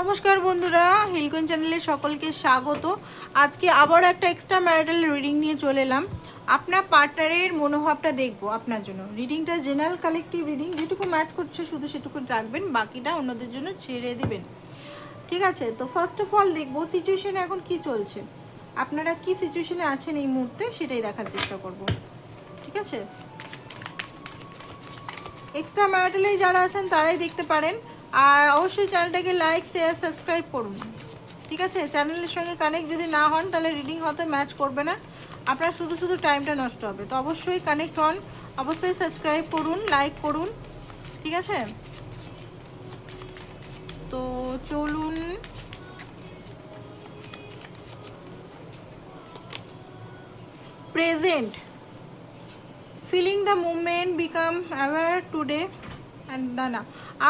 নমস্কার বন্ধুরা, হিলকন চ্যানেলে সকলকে স্বাগত। আজকে আবার একটা এক্সট্রা ম্যারিটাল রিডিং নিয়ে চলে এলাম। আপনার পার্টনারের মনোভাবটা দেখবো আপনার জন্য। রিডিংটা জেনারেল কালেকটিভ রিডিং, যেটুকু ম্যাচ করছে শুধু সেটুকু রাখবেন, বাকিটা অন্যদের জন্য ছেড়ে দিবেন, ঠিক আছে? তো ফার্স্ট অফ অল দেখবো সিচুয়েশন এখন কি চলছে, আপনারা কি সিচুয়েশনে আছেন এই মুহূর্তে সেটাই দেখার চেষ্টা করব, ঠিক আছে? এক্সট্রা ম্যারিটালেই যারা আছেন তারাই দেখতে পারেন। আর অবশ্যই চ্যানেলটাকে লাইক শেয়ার সাবস্ক্রাইব করুন, ঠিক আছে? চ্যানেলের সঙ্গে কানেক্ট যদি না হন তাহলে রিডিং হয়তো ম্যাচ করবে না, আপনার শুধু শুধু টাইমটা নষ্ট হবে। তো অবশ্যই কানেক্ট হন, অবশ্যই সাবস্ক্রাইব করুন, লাইক করুন, ঠিক আছে? তো চলুন, present filling the movement become aware today and না,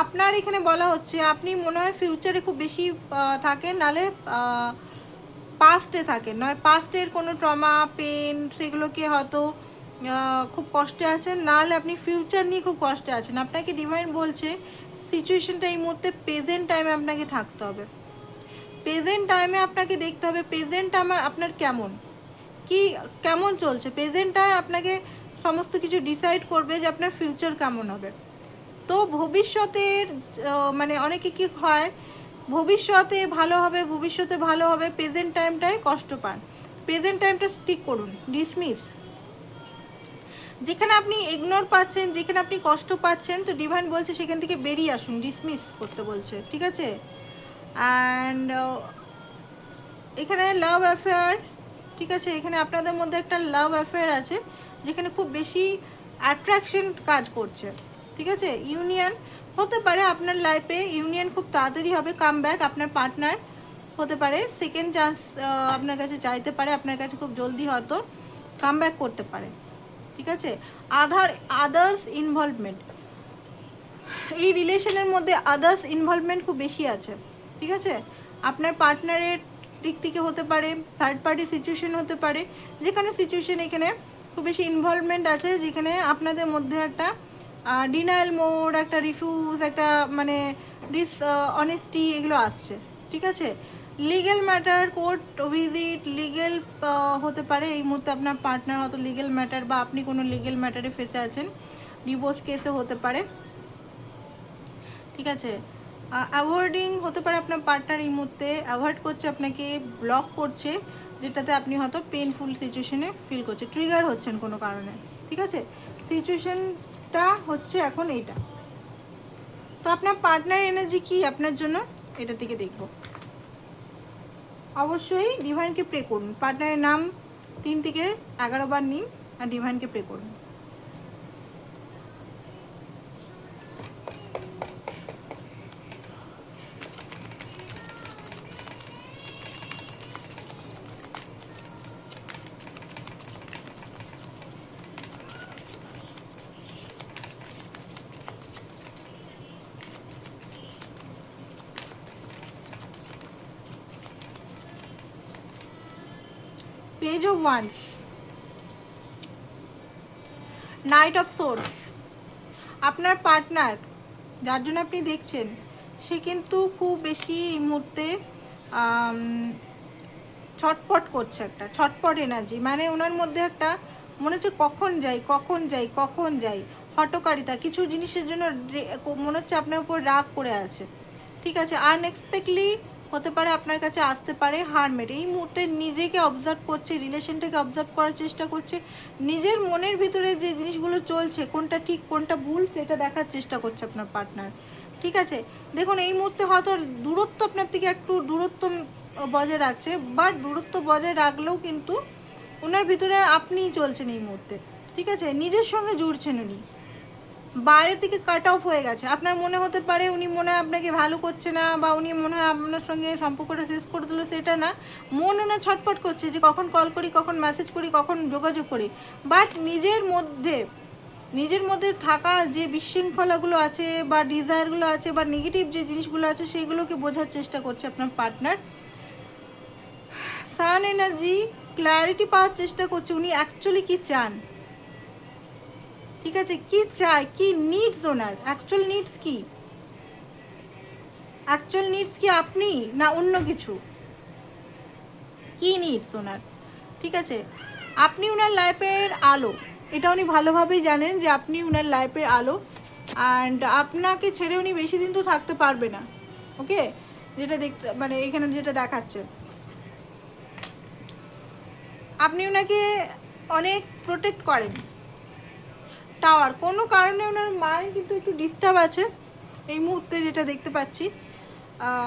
আপনার এখানে বলা হচ্ছে আপনি মনে হয় ফিউচারে খুব বেশি থাকেন, নালে পাস্টে থাকেন, নয় পাস্টের কোনো ট্রমা পেন সেগুলোকে হয়তো খুব কষ্টে আছেন, নাহলে আপনি ফিউচার নিয়ে খুব কষ্টে আছেন। আপনাকে ডিভাইন বলছে সিচুয়েশনটা এই মুহূর্তে প্রেজেন্ট টাইমে আপনাকে থাকতে হবে, প্রেজেন্ট টাইমে আপনাকে দেখতে হবে প্রেজেন্ট আপনার কেমন চলছে। প্রেজেন্টটায় আপনাকে সমস্ত কিছু ডিসাইড করবে যে আপনার ফিউচার কেমন হবে। তো ভবিষ্যতের মানে অনেকে কি হয়, ভবিষ্যতে ভালো হবে, প্রেজেন্ট টাইমটায় কষ্ট পান। প্রেজেন্ট টাইমটা স্টিক করুন, ডিসমিস। যেখানে আপনি ইগনোর পাচ্ছেন, যেখানে আপনি কষ্ট পাচ্ছেন, তো ডিভাইন বলছে সেখান থেকে বেরিয়ে আসুন, ডিসমিস করতে বলছে, ঠিক আছে? অ্যান্ড এখানে লাভ অ্যাফেয়ার, ঠিক আছে? এখানে আপনাদের মধ্যে একটা লাভ অ্যাফেয়ার আছে যেখানে খুব বেশি অ্যাট্রাকশন কাজ করছে, ঠিক আছে? ইউনিয়ন হতে পারে আপনার লাইফে, ইউনিয়ন খুব তাড়াতাড়ি হবে, কাম ব্যাক আপনার পার্টনার হতে পারে, সেকেন্ড চান্স আপনার কাছে চাইতে পারে, আপনার কাছে খুব জলদি হয়তো কাম ব্যাক করতে পারে, ঠিক আছে? আদার্স ইনভলভমেন্ট, এই রিলেশনের মধ্যে আদার্স ইনভলভমেন্ট খুব বেশি আছে, ঠিক আছে? আপনার পার্টনারের দিক থেকে হতে পারে, থার্ড পার্টি সিচুয়েশন হতে পারে, যেখানে সিচুয়েশন এখানে খুব বেশি ইনভলভমেন্ট আছে, যেখানে আপনাদের মধ্যে একটা ডিনায়াল মোড, একটা রিফিউজ, একটা মানে অনেস্টি এগুলো আসছে, ঠিক আছে? Legal matter, court visit, legal হতে পারে এই মুহূর্তে আপনার পার্টনার হয়তো লিগেল ম্যাটার, বা আপনি কোনো লিগেল ম্যাটারে ফেসে আছেন, ডিভোর্স কেসে হতে পারে, ঠিক আছে? অ্যাভয়েডিং হতে পারে, আপনার পার্টনার এই মুহূর্তে অ্যাভয়েড করছে, আপনাকে ব্লক করছে, যেটাতে আপনি হয়তো পেনফুল সিচুয়েশনে ফিল করছে, ট্রিগার হচ্ছেন কোনো কারণে, ঠিক আছে? সিচুয়েশনটা হচ্ছে এখন এইটা। তো আপনার পার্টনার এনার্জি কি আপনার জন্য, এটা থেকে দেখব। অবশ্যই ডিভাইনকে প্রে করুন, পার্টনারের নাম 3 থেকে 11 বার নিন আর ডিভাইনকে প্রে করুন। Page of wands, night of swords, আপনার পার্টনার যার জন্য আপনি দেখছেন সে কিন্তু খুব বেশি এই মুহূর্তে ছটপট করছে, একটা ছটপট এনার্জি, মানে ওনার মধ্যে একটা মনে হচ্ছে কখন যাই, হটকারিতা, কিছু জিনিসের জন্য মনে হচ্ছে আপনার উপর রাগ করে আছে, ঠিক আছে? আনএক্সপেক্টলি হতে পারে আপনার কাছে আসতে পারে হারমেট, এই মুহূর্তে নিজেকে অবজার্ভ করছে, রিলেশনটাকে অবজার্ভ করার চেষ্টা করছে, নিজের মনের ভিতরে যে জিনিসগুলো চলছে কোনটা ঠিক কোনটা ভুল সেটা দেখার চেষ্টা করছে আপনার পার্টনার, ঠিক আছে? দেখুন এই মুহূর্তে হয়তো দূরত্ব, আপনার থেকে একটু দূরত্ব বজায় রাখছে, বাট দূরত্ব বজায় রাখলেও কিন্তু ওনার ভিতরে আপনিই চলছেন এই মুহূর্তে, ঠিক আছে? নিজের সঙ্গে জুড়ছেন উনি, বাইরের থেকে কাট অফ হয়ে গেছে। আপনার মনে হতে পারে উনি মনে হয় আপনাকে ভ্যালু করছে না, বা উনি মনে হয় আপনার সঙ্গে সম্পর্কটা শেষ করে দিল, সেটা না, মন ওনার ছটফট করছে যে কখন কল করি, কখন মেসেজ করি, কখন যোগাযোগ করি, বাট নিজের মধ্যে থাকা যে বিশৃঙ্খলাগুলো আছে বা ডিজায়ারগুলো আছে বা নেগেটিভ যে জিনিসগুলো আছে সেগুলোকে বোঝার চেষ্টা করছে আপনার পার্টনার। সান এনার্জি, ক্ল্যারিটি পাওয়ার চেষ্টা করছে উনি অ্যাকচুয়ালি কি চান, ঠিক আছে? কি চায়, কি নিডস, ওনার অ্যাকচুয়াল নিডস কি, অ্যাকচুয়াল নিডস কি আপনি না অন্য কিছু, কি নিডস ওনার? ঠিক আছে, আপনি ওনার লাইফের আলো, এটা উনি ভালোভাবেই জানেন যে আপনি ওনার লাইফের আলো। অ্যান্ড আপনাকে ছেড়ে উনি বেশি দিন তো থাকতে পারবে না। ওকে, যেটা দেখতে মানে এখানে যেটা দেখাচ্ছে, আপনি ওনাকে অনেক প্রোটেক্ট করেন। টাওয়ার, কোনো কারণে ওনার মাইন্ড কিন্তু একটু ডিস্টার্ব আছে এই মুহূর্তে, যেটা দেখতে পাচ্ছি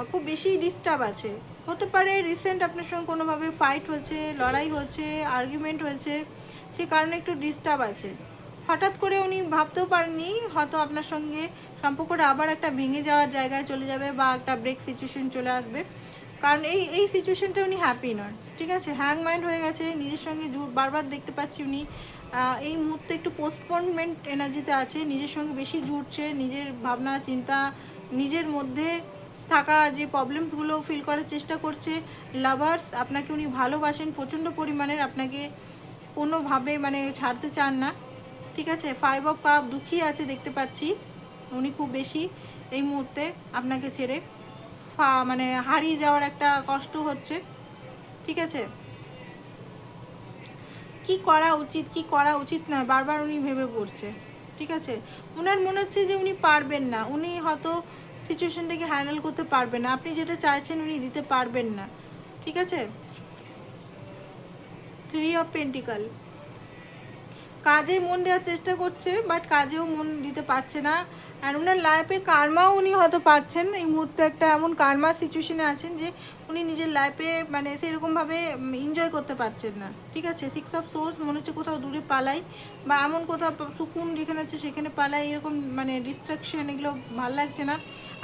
খুব বেশি ডিস্টার্ব আছে। হতে পারে রিসেন্ট আপনার সঙ্গে কোনোভাবে ফাইট হয়েছে, লড়াই হয়েছে, আর্গুমেন্ট হয়েছে, সে কারণে একটু ডিস্টার্ব আছে। হঠাৎ করে উনি ভাবতেও পারেননি হয়তো আপনার সঙ্গে সম্পর্কটা আবার একটা ভেঙে যাওয়ার জায়গায় চলে যাবে বা একটা ব্রেক সিচুয়েশন চলে আসবে, কারণ এই সিচুয়েশনটা উনি হ্যাপি নন। ঠিক আছে, হ্যাং মাইন্ড হয়ে গেছে, নিজের সঙ্গে বারবার দেখতে পাচ্ছি উনি এই মুহূর্তে একটু পোস্টপোনমেন্ট এনার্জিতে আছে, নিজের সঙ্গে বেশি জুড়ছে, নিজের ভাবনা চিন্তা, নিজের মধ্যে থাকা যে প্রবলেমসগুলো ফিল করার চেষ্টা করছে। লাভার্স, আপনাকে উনি ভালোবাসেন প্রচণ্ড পরিমাণের, আপনাকে কোনোভাবে মানে ছাড়তে চান না। ঠিক আছে, 5 অফ কাপ, দুঃখী আছে দেখতে পাচ্ছি উনি খুব বেশি এই মুহূর্তে আপনাকে ছেড়ে, মানে হারিয়ে যাওয়ার একটা কষ্ট হচ্ছে। ঠিক আছে, কি করা উচিত কি করা উচিত না বারবার উনি ভেবে পড়ছে। ঠিক আছে, ওনার মনে হচ্ছে যে উনি পারবেন না, উনি হয়তো সিচুয়েশনটাকে হ্যান্ডেল করতে পারবেন না, আপনি যেটা চাইছেন উনি দিতে পারবেন না। ঠিক আছে, 3 অফ পেন্টিকাল, কাজে মন দেওয়ার চেষ্টা করছে বাট কাজেও মন দিতে পারছে না। আর ওনার লাইফে কার্মাও উনি হয়তো পাচ্ছেন এই মুহূর্তে, একটা এমন কার্মা সিচুয়েশনে আছেন যে উনি নিজের লাইফে মানে সেরকমভাবে এনজয় করতে পারছেন না। ঠিক আছে, 6 অফ সোর্স, মনে হচ্ছে কোথাও দূরে পালাই বা এমন কোথাও সুকুন যেখানে আছে সেখানে পালাই, এরকম মানে ডিস্ট্রাকশন, এগুলো ভালো লাগছে না।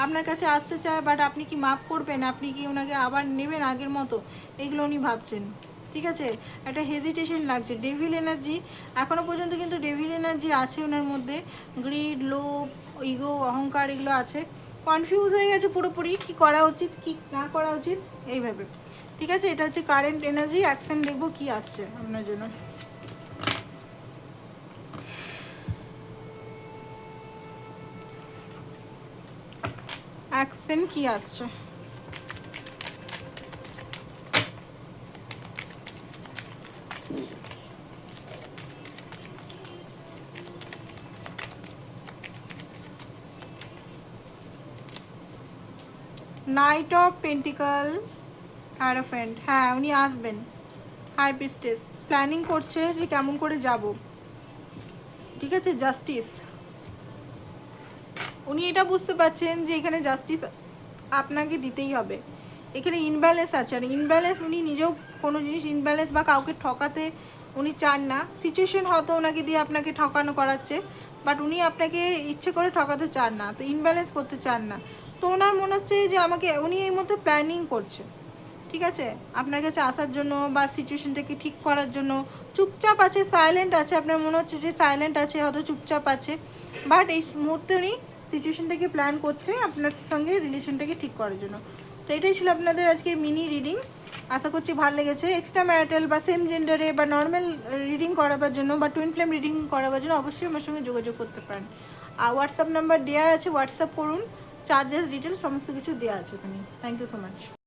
আপনার কাছে আসতে চায় বাট আপনি কি মাফ করবেন, আপনি কি ওনাকে আবার নেবেন আগের মতো, এগুলো উনি ভাবছেন। ঠিক আছে, একটা হেজিটেশন লাগছে, ডেভিল এনার্জি এখনও পর্যন্ত কিন্তু ডেভিল এনার্জি আছে ওনার মধ্যে, গ্রিড, লোভ, ইগো, অহংকার এগুলো আছে, কনফিউজ হয়ে গেছে পুরোপুরি কি করা উচিত কি না করা উচিত এইভাবে। ঠিক আছে, এটা হচ্ছে কারেন্ট এনার্জি। অ্যাকশন দেখবো কি আসছে আপনার জন্য। অ্যাকশন কি আসছে? নাইট অফ পেন্টিকাল, হ্যারোফেন্ট, হ্যাঁ উনি আসবেন। হাই প্রিস্টেস, প্ল্যানিং করছে যে কেমন করে যাব। ঠিক আছে, জাস্টিস, উনি এটা বুঝতে পারছেন যে এখানে জাস্টিস আপনাকে দিতেই হবে। এখানে ইনব্যালেন্স আছে, আর ইনব্যালেন্স উনি নিজেও কোনো জিনিস ইনব্যালেন্স বা কাউকে ঠকাতে উনি চান না। সিচুয়েশন হয়তো ওনাকে দিয়ে আপনাকে ঠকানো করাচ্ছে বাট উনি আপনাকে ইচ্ছে করে ঠকাতে চান না, তো ইনব্যালেন্স করতে চান না। তো ওনার মনে হচ্ছে যে আমাকে, উনি এই মধ্যে প্ল্যানিং করছে। ঠিক আছে, আপনার কাছে আসার জন্য বা সিচুয়েশনটাকে ঠিক করার জন্য চুপচাপ আছে, সাইলেন্ট আছে, আপনার মনে হচ্ছে যে সাইলেন্ট আছে, হয়তো চুপচাপ আছে, বাট এই মুহূর্তে উনি সিচুয়েশনটাকে প্ল্যান করছে আপনার সঙ্গে রিলেশনটাকে ঠিক করার জন্য। তো এটাই ছিল আপনাদের আজকে মিনি রিডিং, আশা করছি ভালো লেগেছে। এক্সট্রা ম্যারিটাল বা সেম জেন্ডারে বা নর্মাল রিডিং করাবার জন্য বা টুইন ফ্লেম রিডিং করাবার জন্য অবশ্যই আমার সঙ্গে যোগাযোগ করতে পারেন। আর হোয়াটসঅ্যাপ নাম্বার দেওয়া আছে, হোয়াটসঅ্যাপ করুন, চার্জেস ডিটেলস সমস্ত কিছু দেওয়া আছে এখানে। Thank you so much.